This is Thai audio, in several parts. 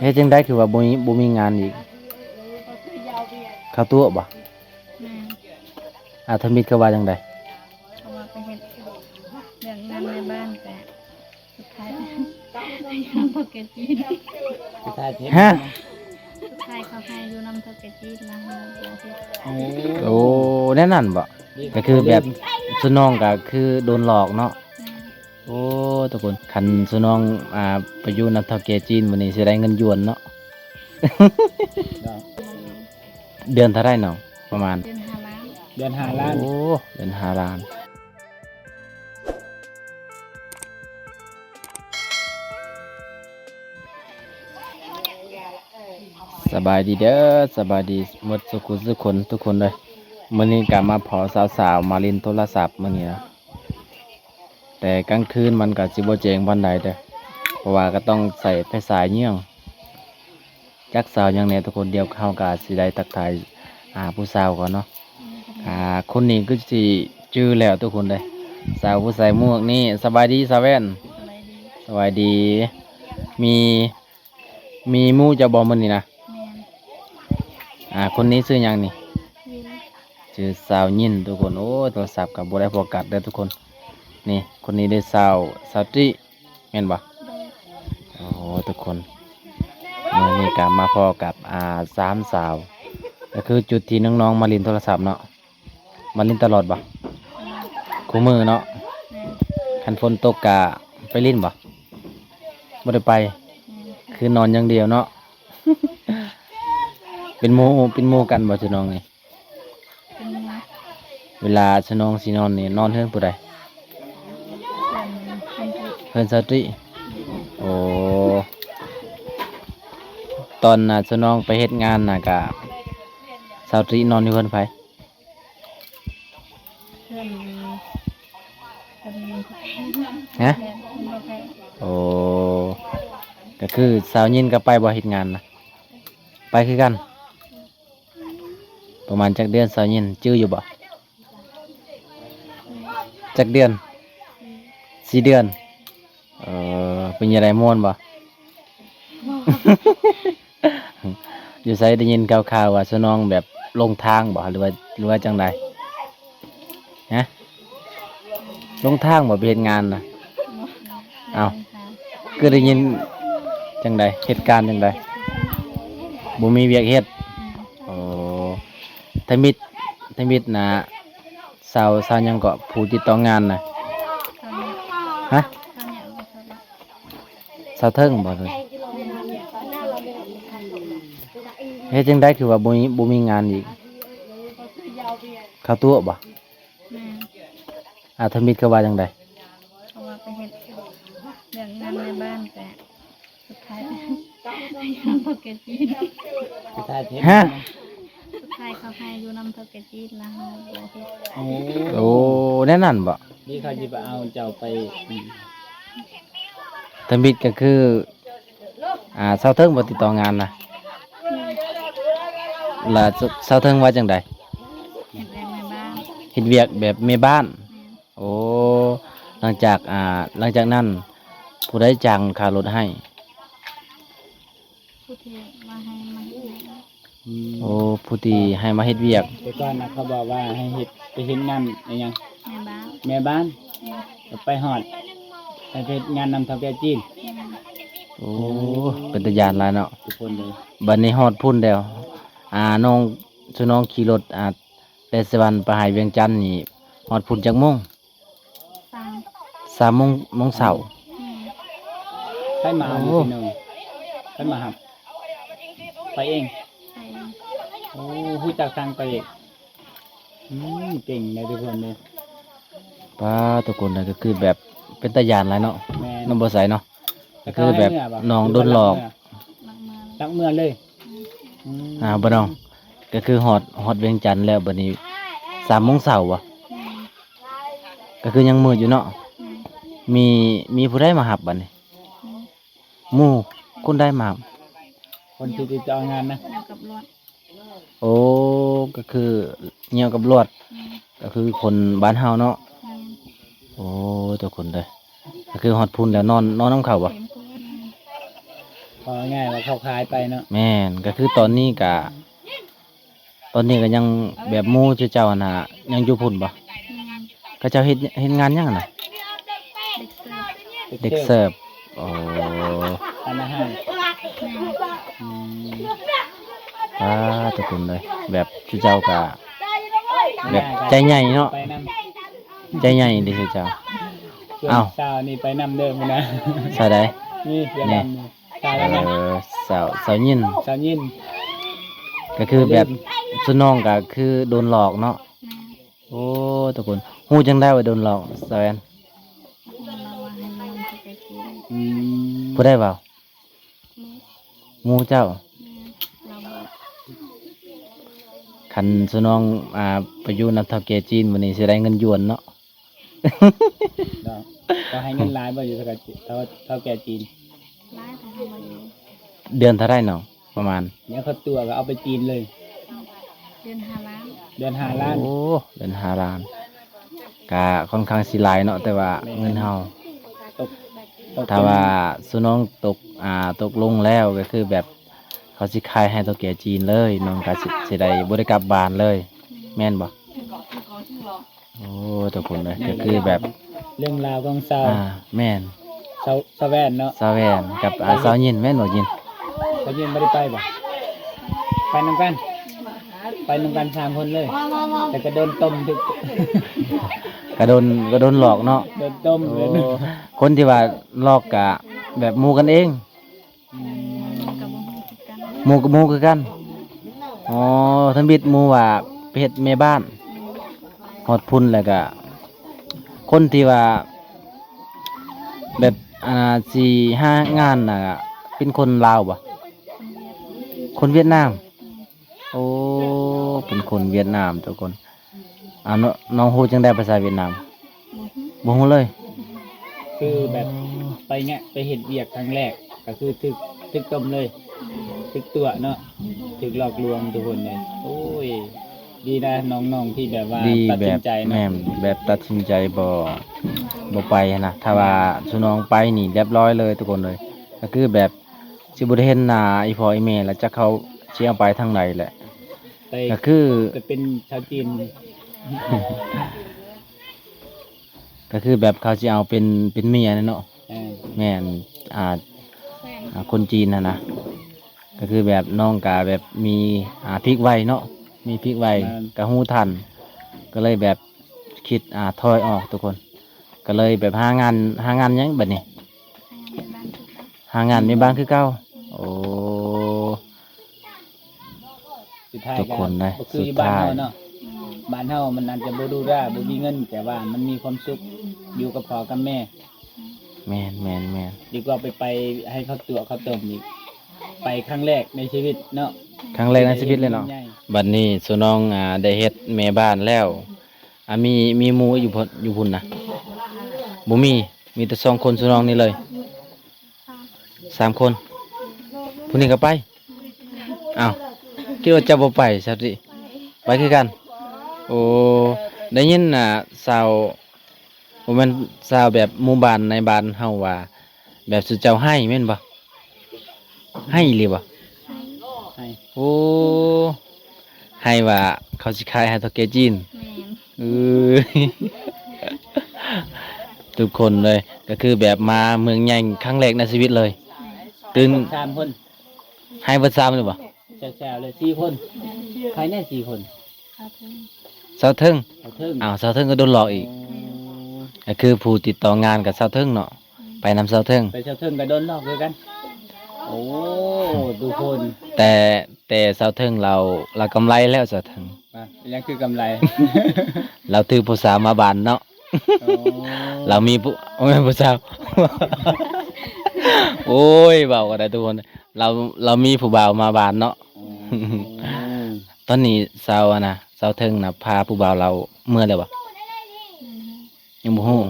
เฮ็ดจังได้คือว่าบ่มีงานอีกเข้าตัวบ่แม่ทมิตก็ว่าจังได๋เพราะว่าไปเฮ็ดเรื่องงานในบ้านแต่สุดท้ายไปทำโปรเกตจีนสุดท้ายเฮ็ด ฮะ สุดท้ายเขาให้อยู่นำโปรเกตจีนนะฮะเดี๋ยวเฮ็ด โอ้ โอ้แน่นั่นบ่ก็คือแบบสุน้องก็คือโดนหลอกเนาะโอ้ทุกคนคันสุน้องไปอยู่นำเฒ่าแก่จีนมื้อนี้สิได้เงินหยวนเนาะ เดือนเท่าไรน้องประมาณเดือน5 ล้าน เดือน5 ล้าน โอ้เดือน5 ล้านสบายดีเด้อสบายดีหมดสุขุทุกคนทุกคนเลยมื้อนี้ก็มาพอสาวๆมาเล่นโทรศัพท์มื้อนี้นะแต่กลางคืนมันก็สิบ่แจ้งปานใดเด้อเพราะว่าก็ต้องใส่ไฟฉายเยี่ยงจักสาวหยังแหน่ทุกคนเดียวเฮาก็สิได้ทักทายผู้สาวก่อนเนาะคนนี้ก็สิชื่อแล้วทุกคนเลยสาวผู้ใส่หมวกนี่สบายดีสาวแว่นสบายดีมีหมู่จะบ่มื้อนี้นะแม่นคนนี้ชื่อหยังนี่ วิน ชื่อสาวยินทุกคนโอ้โทรศัพท์กับบ่ได้โฟกัสเด้อทุกคนนี่คนนี้ได้สาวติแม่นบ่ โดย โอ้ทุกคนมื้อนี้ก็มาพอกับ3 สาวก็คือจุดที่น้องๆมาเล่นโทรศัพท์เนาะมาเล่นตลอดบ่คู่มือเนาะ แม่น คันฝนตกกะไปเล่นบ่บ่ได้ไป แม่น คือนอนอย่างเดียวเนาะ เป็นหมู่กันบ่ชื่อน้องนี่ เป็นเงิน เวลาชื่อน้องสินอนนี่นอนเฮือนผู้ใด เป็นที่ เฮือนสาวติโอ้ตอนน่ะชื่อน้องไปเฮ็ดงานน่ะกะสาวตินอนอยู่เฮือนไผ เพื่อนเป็นฮะ เพื่อนบ่แพ้ โอ้ก็คือสาวยินก็ไปบ่เฮ็ดงานนะไปคือกัน ประมาณจักเดือนสาวยินจื้ออยู่บ่จักเดือน 4 เดือนเป็นยังไงม่วนบ่ อยู่ไสได้ยินข่าวๆว่าสนองแบบลงทางบ่หรือว่าจังไดฮะลงทางบ่ไปเฮ็ดงานน่ะ อ้าว คือได้ยินจังไดเหตุการณ์จังไดบ่มีเวียกเฮ็ดโอ้ทมิตน่ะสาวหยังก็ผู้ติดต่องานน่ะฮะสาวเทิงบ่เลยเฮ็ดจังไดคือว่าบ่มีงานอีกเข้าตัวบ่ทมิตก็ว่าจังได เพราะว่าไปเฮ็ดเรื่องงานในบ้านแต่สุดท้ายไปทำโปรเกตจีน สุดท้ายเฮ็ด ฮะ สุดท้ายเขาให้อยู่นำโปรเกตจีนนะฮะเดี๋ยวเฮ็ด โอ้ โอ้แน่นั่นบ่ นี่เขาสิไปเอาเจ้าไป ทมิตก็คือสาวเทิงบ่ติดต่องานน่ะแล้วสาวเทิงว่าจังได เฮ็ดเรื่องในบ้าน เฮ็ดเวียกแบบแม่บ้าน แม่น โอ้หลังจากนั้นผู้ใดจ้างค่ารถให้ ผู้ที่มาให้มาเฮ็ดให้ โอ้ผู้ที่ให้มาเฮ็ดเวียก แต่ก่อนนะเขาบอกว่าให้เฮ็ดไปเฮ็ดงานอะไรหยัง ในบ้าน แม่บ้าน แม่น ไปฮอดไปเฮ็ดงานนำเฒ่าแก่จีน แม่น โอ้เป็นตาย้านหลายเนาะ ทุกคนเลย บัดนี้ฮอดพุ่นแล้วน้องสุน้องขี่รถแต่สวรรค์ไปหาเวียงจันทน์นี่ฮอดพุ่นจักโมง ฟัง 3 โมงเช้า แม่น ใครมาเอาอยู่ที่นึงใครมาหับไปเอง ไป โอ้ผู้จักทางไปเองเก่งเลยทุกคนเลย ป้าทุกคนน่ะก็คือแบบเป็นตาย้านหลายเนาะ แม่ น้องบ่ใส่เนาะก็คือแบบน้องโดนหลอก ลักเมืองตักเมื่อเลยม บ่น้องก็คือฮอดเวียงจันทน์แล้วบัดนี้3 โมงเช้าบ่ แม่น ก็คือยังมืดอยู่เนาะ แม่น มีผู้ใดมาหับบัดนี้หมู่คนใดมาหับ คนที่ติดต่องานนะ เกี่ยวกับรถ โอ้ก็คือเหี่ยวกับลวด แม่น ก็คือคนบ้านเฮาเนาะ แม่น โอ้ทุกคนเลยก็คือฮอดพุ่นแล้วนอนน้ำเขาบ่ เต็มตัวแม่น พอ อง่ายว่าเขาขายไปเนาะ แม่นก็คือตอนนี้ก็ยังแบบหมู่เจ้าน่ะยังอยู่พุ่นบ่ งาน ก็เจ้าเฮ็ดงานหยังน่ะ เด็กเสิร์ฟเด็กเสิร์ฟโอ้ ร้านอาหาร งาน อืม ทุกคนเลย แบบเจ้าก็แบบใจใหญ่เนาะ ไปนำ ใจใหญ่ดิเจ้า ช่วง อ้าว เช้านี่ไปนำเด้อมื้อนะ ใช่ได้ นี่เดี๋ยวนำนี่ตาย เอ แล้วนะ อสาวยิน สาวยิน ก็คือแบบสุน้องก็คือโดนหลอกเนาะ งาน โอ้ทุกคนฮู้จังได้ว่าโดนหลอกสาวแอน เราว่าให้มันจะไปกิน อืม ผู้ได้เปล่า หมู หมู่เจ้า เราบอก คันสุน้องไปอยู่นำเฒ่าแก่จีนวันนี้สิได้เงินหยวนเนาะ ก็ให้เงินหลายบ่อยู่สักเท่าแก่จีน ร้ายแต่ทำมาอยู่ เดือนเท่าไรเนาะประมาณ เนี่ยเขาตัวก็เอาไปจีนเลย เดือน5 ล้าน เดือน5 ล้าน โอ้เดือน5 ล้านก็ค่อนข้างสิหลายเนาะแต่ว่าเงินเฮา ตกตก ถ้าว่าสุน้องตกลงแล้วก็คือแบบเขาสิขายให้เฒ่าแก่จีนเลยน้องก็สิได้บ่ได้กลับบ้านเลย แม่นบ่โอ้ทุกคนเลยก็คือแบบ เรื่องราวของสาว แม่น สาวแว่นเนาะ สาวแวนกับสาวยินแม่นบ่ยิน สาวยินบ่ได้ไปบ่ไปนำกัน ไปนำกัน3 คนเลย แต่ก็โดนต้มทุก ก็โดนหลอกเนาะ โดนต้ม โอ้ เลย คนที่ว่าหลอกกะแบบหมู่กันเอง กับวงกิจกัน หมู่กับหมู่คือกันอ๋อท่านบิดหมู่ว่าไปเฮ็ดแม่บ้านฮอดพุ่นแล้วก็คนที่ว่าแบบ4-5 งานน่ะเป็นคนลาวบ่ คนเวียดคนเวียดนาม โอ้ เป็นคนเวียดนามทุกคนน้องฮู้จังได้ภาษาเวียดนาม หมู บ่ฮู้เลย คือแบบไปเงี้ยไปเห็นเวียกครั้งแรกก็คือถึกต้มเลยถึกตัวเนาะถึกหลอกลวงทุกคนเลยโอ้ยดีนะน้องๆที่แบบว่า ดี ตัด แบ สิน บ ใจ แม่ เนาะ นแบบตัดสินใจบ่ไปนะถ้าว่าสุน้องไปนี่เรียบร้อยเลยทุกคนเลย ก็คือแบบสิบ่ได้เห็นหน้าอีพ่ออีแม่แล้วจักเขาสิเอาไปทางใดแหละ ไป ก็คือ จะเป็นชาวจีน ก็คือแบบเขาสิเอาเป็นเมียนั่นเนาะ เออ แม่นแฟน คนจีนนะก็คือแบบน้องกะแบบมีพริกไวเนาะมีพริกไวกะฮู้ทัน ก็เลยแบบคิดถอยออกทุกคน ก็เลยแบบหางานหยังบัดนี้ ให้บ้านทุกคนหางานในบ้านคือเก่าโอ้ สุดท้าย ทุกคนเลย ก็คือ สุด บ้าน ท้าย เฮาเนาะบ้านเฮามันอาจจะบ่ดูร่าบ่มีเงิน แต่ว่ามันมีความสุขอยู่กับพ่อกับแม่ แม่น ดีกว่าไปให้เขาตัวเขาต้มอีกไปครั้งแรกในชีวิตเนาะ ครั้งแรกในชีวิตเลยเนาะบัดนี้สุน้องได้เฮ็ดแม่บ้านแล้วมีหมู่อยู่พุ่นนะบ่มีแต่2 คนสุน้องนี่เลย3 คนผู้นี้ก็ไปอ้าวคิดว่าจะบ่ไปครับสิไปคือกัน โอ้ได้ยินสาวบ่แม่นสาวแบบหมู่บ้านในบ้านเฮาว่า แบบสุเจ้าให้แม่นบ่ให้อีหรือบ่ ให้ โอ้ให้ว่าเขาสิขายให้เฒ่าแก่จีน แมน เออ ทุกคนเลยก็คือแบบมาเมืองใหญ่ครั้งแรกในชีวิตเลย ตื่น 3 คน ให้เบิด3เลยบ่ แซวๆเลย4 คนใครแน่4 คน เขาถึง สาวเทิง เอาเทิง อ้าวสาวเทิงก็โดนหลอกอีก ก็คือผู้ติดต่องานกับสาวเทิงเนาะไปนำสาวเทิง ไปเจ้าเทิงก็โดนหลอกด้วยกัน โอ้ทุกคน แต่สาวเทิงเรากำไรแล้วสาวเทิง มายังคือกำไร เราถือผู้สาวมาบานเนาะ โอ้ เรามีผู้โอ้ยผู้สาว โอ้ยเบาก็ได้ทุกคนเรามีผู้บ่าวมาบานเนาะ ตอนนี้สาวสาวเทิงพาผู้บ่าวเราเมื่อแล้วบ่ยังบ่ฮู้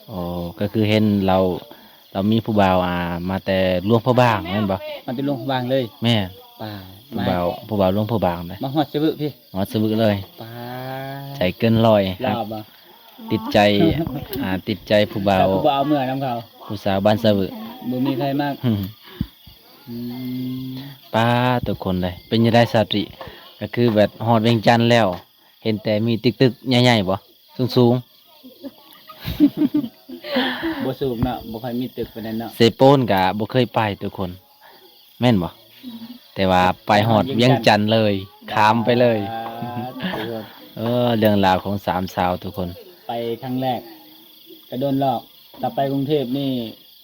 โอ้ก็คือเห็นเรามีผู้บ่าวมาแต่หลวงพระบางแม่นบ่ มันจะลงบางเลย แม่ ป่า ผู้บ่าวหลวงพระบางเด้ มาหอดสบึพี่ หอดสบึกเลย ป่า ใจเกินร้อย ลาบอ่ะ ติดใจติดใจผู้บ่าว แต่ผู้บ่าวเมื่อน้ำเขา ผู้สาวบ้านสบึก บ่มีใครมาก อืม ป้าทุกคนเลยเป็นยังไงสาติก็คือแบบฮอดเวียงจันทน์แล้ว เห็นแต่มีตึกๆใหญ่ๆบ่สูง บ่สูงเนาะบ่ค่อยมีตึกปานนั้นเนาะ ๆเซโปนก็บ่เคยไปทุกคน แม่นบ่แต่ว่าไปฮอดเวียงจันทน์เลยข้ามไปเลย ทุกคน เรื่องราวของสามสาวทุกคน ไปครั้งแรกก็โดนหลอกกลับไปกรุงเทพนี่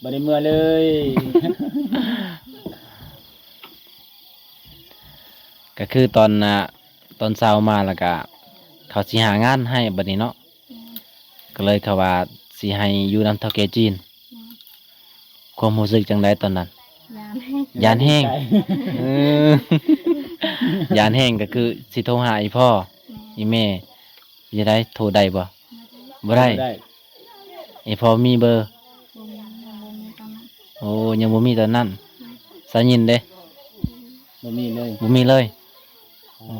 บ่ได้เมื่อเลย ก็คือตอนเช้ามาแล้วก็เขาสิหางานให้บัดนี้เนาะก็เลยเขาว่าสิให้อยู่นำเฒ่าแก่จีน ความรู้สึกจังไดตอนนั้น ยามให้ ยานแห้ง เออยานแห้งก็คือสิโทรหาอีพ่ออีแม่จะได้โทรได้บ่บ่ได้ ได้ อีพ่อมีเบอร์ บ่มีตอนนั้น โอ้ยังบ่มีตอนนั้นสายินเด้ บ่มีเลย บ่มีเลยโอ้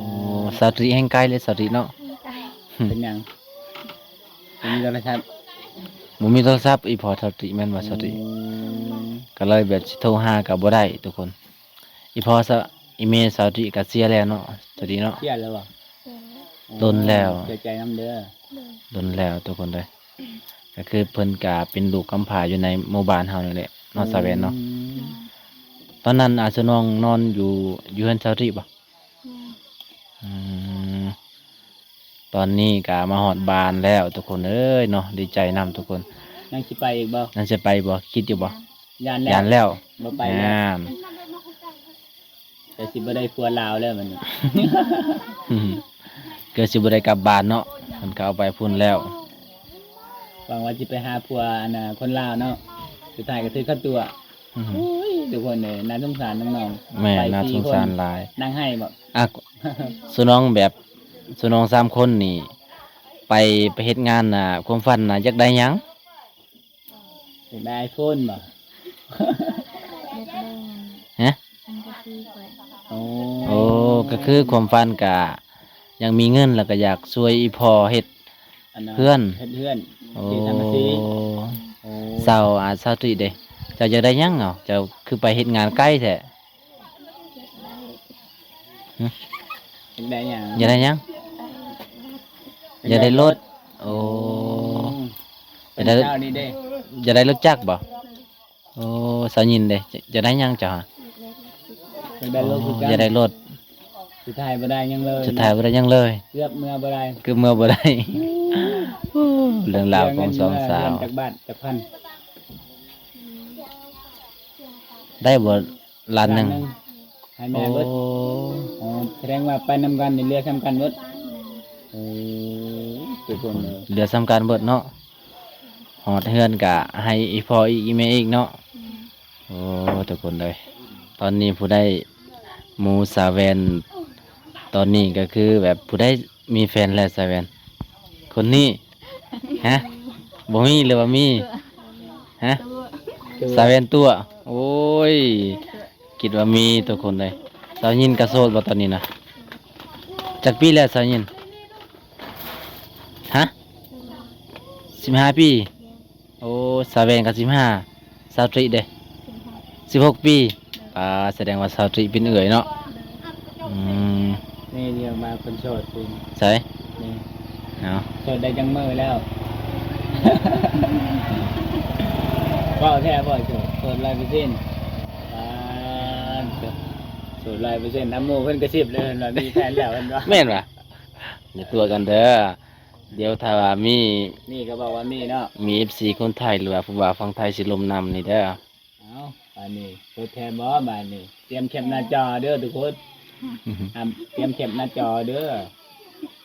สาตรีแห่งไกลเลยสาตรีเนาะ ไกล เป็นหยังบ่มีโทรศัพท์ บ่มีโทรศัพท์อีพ่อสาตรีแม่นว่าสาตรี อืม ก็เลยแบบสิโทรหาก็บ่ได้ทุกคน อีพ่อซะอีแม่สาตรีก็เสียแล้วเนาะสาตรีเนาะ เครียดแล้วบ่ โดนแล้ว เสียใจน้ำเด้อ โดนแล้วทุกคนเลยก็คือเพิ่นก็เป็นลูกกำพร้าอยู่ในหมู่บ้านเฮานี่แหละเนอสาเวนเนาะ ตอนนั้นอาจจะน้องนอนอยู่เฮือนเจ้าที่บ่อืมตอนนี้ก็มาฮอดบ้านแล้วทุกคนเอ้ยเนาะดีใจนํทุกคน ยังสิไปอีกบ่ นั่นจะไปบ่คิดอยู่บ่ ยานแล้ว ยานแล้ว บ่ไปแล้ว งาม แต่สิบ่ได้ผัวลาวแล้วมันนี่ เกิดสิบ่ได้กลับบ้านเนาะเพิ่นก็เอาไปพุ่นแล้ว หวังว่าสิไปหาผัวอันน่ะคนลาวเนาะสุดท้ายก็ถือเข้าตัว อื้อหือ โอ้ยทุกคนเลยน่าสงสารน้องๆ แม่ ไป น่าสงสารหลาย นั่งให้บ่ อ่ะสุน้องแบบสุน้องสามคนนี่ ไปเฮ็ดงานน่ะความฝันน่ะอยากได้หยัง อยากได้ไอโฟนบ่ เด็กเล่น ฮะ อันก็คือก่อย โอ้ โอ้ก็คือความฝันกะยังมีเงินแล้วก็อยากช่วยอีพ่อเฮ็ด ะ เพื่อน เฮ็ดเพื่อน โอ้ ที่ทำมาซีโอ้ เศร้าอาจเศร้าตุยเด้เจ้าจะได้หยังเนาะเจ้าคือไปเฮ็ดงานใกล้แท้ อยากได้หยัง อย่าได้หยังอย่าได้รถโอ้ เป็น อยากได้ เจ้านี่เด้ อย่าได้รถจักรบ่โอ้สาวยินเด้จะได้หยังเจ้าฮะ อยากได้รถคือกัน อย่าได้รถ สุดท้ายบ่ได้หยังเลย สุดท้ายบ่ได้หยังเลย เกือบเมื่อบ่ได้ คือเมื่อบ่ได้ เรื่องราวของสองสาว เงินจากบ้านจากพัน ได้บ่ล้านหนึง ให้ โอ้ แม่เบิดอ๋อแสดงว่าไปนำกันนี่เรือสำคัญเบิดโอ้ทุกคนเลย เหลือสำคัญเบิดเนาะฮอดเฮือนก็ให้อีพ่ออีแม่อีกเนาะ โอ้ทุกคนเลย ตอนนี้ผู้ได้หมูสาแวนตอนนี้ก็คือแบบผู้ได้มีแฟนแล้วสาแวนคนนี้ฮะบ่มีหรือว่ามีฮะ ตัว สาแวนตัว โอ้ยคิดว่ามีทุกคนเลยสาวยินกระโสดบ่ตอนนี้นะจักปีแล้วสาวยินฮะ15 ปี โอ้สาแวนก็15สาวตรีเด้ 16 ปีแสดงว่าสาวตรีเป็นเอื่อยเนาะอืม นี่เรียกมาคนโสดจริง ใช่ นี่ เนาะ โสดได้จังมือแล้ว เว่าแท้บ่อยโสด100%โสด100%น้ำหมูเพิ่นกระซิบเลยว่ามีแฟนแล้วเพิ่นว่า แม่นปะอย่าตัวกันเด้อ เดี๋ยวถ้าว่ามี นี่ก็บอกว่ามีเนาะ FC คนไทยหรือว่าผู้ว่าฟังไทยสิลมนำนี่เด้อ เอาอันนี้โสดแท้บ่บานนี้เตรียมแคปหน้าจอเด้อทุกคนเตรียมแคปหน้าจอเด้อ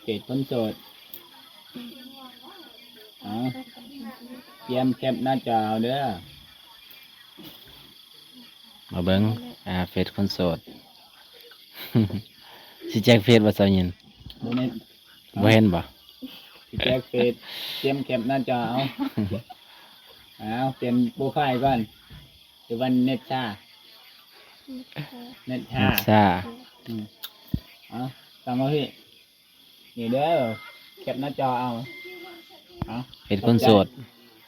เพจคนโสดเอาเตรียมแคปหน้าจอเด้อ มาเบิ่งเฟซคนโสด สิแจกเฟซว่าซะยิน บ่แม่น บ่เห็นบ่ สิแจกเฟซเตรียมแคปหน้าจอเอาเตรียมโปรไฟล์ก่อนหรือว่าเน็ตชาเน็ตชา ซ่า เอาฟังเอาพี่นี่เด้อแคปหน้าจอเอา เฟซคนโสด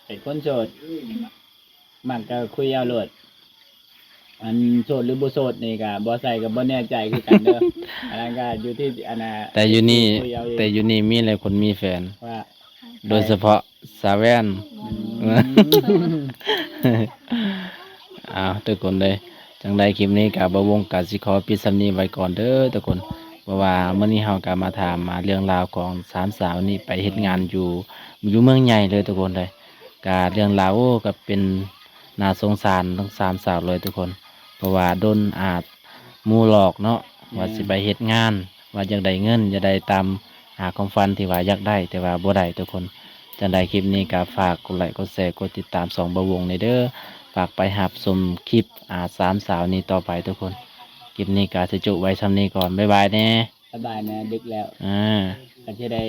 เป็นคนโสดมันก็คุยเอาโลด อันโสดหรือบ่โสดนี่ก็บ่ใส่ก็บ่แน่ใจคือกันเด้อ อันนั้นก็อยู่ที่อันน่ะ แต่อยู่นี่ คุยเอาเอง แต่อยู่นี่มีหลายคนมีแฟน ว่า โดยเฉพาะสาวแว่น อืม อ้าวทุกคนเลยจังใดคลิปนี้กับบวงกาสิขอปิดสำนีไว้ก่อนเด้อทุกคนเพราะว่าเมื่อนี้เฮาก็มาถามมาเรื่องราวของสามสาวนี่ไปเฮ็ดงานอยู่เมืองใหญ่เลยทุกคนเลยกาเรื่องราวโอ้ก็เป็นน่าสงสารทั้งสามสาวเลยทุกคน เพราะว่าโดนอาจหมู่หลอกเนาะว่าสิไปเฮ็ดงาน ว่าอยากได้เงินอยากได้ตามหาความฝันที่ว่าอยากได้แต่ว่าบ่ได้ทุกคนจังใดคลิปนี้ก็ฝากกดไลค์กดแชร์กดติดตามสองบวงในเด้อ ฝากไปหับชมคลิปสามสาวนี้ต่อไปทุกคน คลิปนี้ก็จะจุไว้ซ้ำนี้ก่อน บ๊ายบายแน่ สบายนะดึกแล้ว อ่า ก็จะได้